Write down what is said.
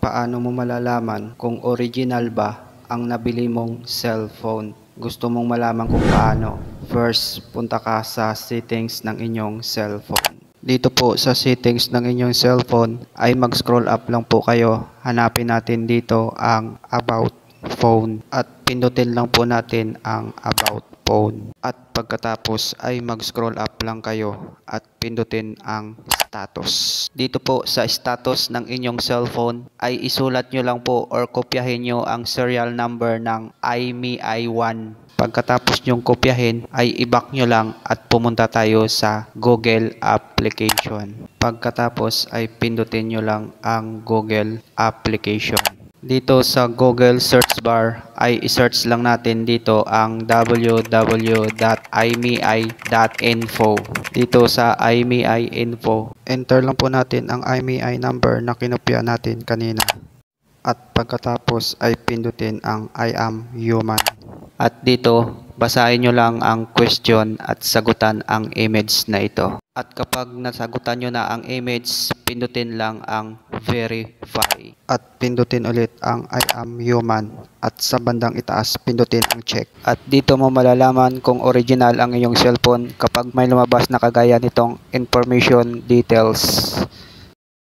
Paano mo malalaman kung original ba ang nabili mong cellphone? Gusto mong malaman kung paano? First, punta ka sa settings ng inyong cellphone. Dito po sa settings ng inyong cellphone ay mag-scroll up lang po kayo. Hanapin natin dito ang About Phone at pindutin lang po natin ang About Phone. At pagkatapos ay mag-scroll up lang kayo at pindutin ang status. Dito po sa status ng inyong cellphone ay isulat nyo lang po or kopyahin nyo ang serial number ng iMeI 1. Pagkatapos nyong kopyahin ay i-back nyo lang at pumunta tayo sa Google application. Pagkatapos ay pindutin nyo lang ang Google application. Dito sa Google search bar ay i-search lang natin dito ang www.imei.info. Dito sa imei info, enter lang po natin ang imei number na kinopya natin kanina. At pagkatapos ay pindutin ang I am human. At dito, basahin nyo lang ang question at sagutan ang image na ito. At kapag nasagutan nyo na ang image, pindutin lang ang verify. At pindutin ulit ang I am human. At sa bandang itaas, pindutin ang check. At dito mo malalaman kung original ang iyong cellphone kapag may lumabas na kagaya nitong information details.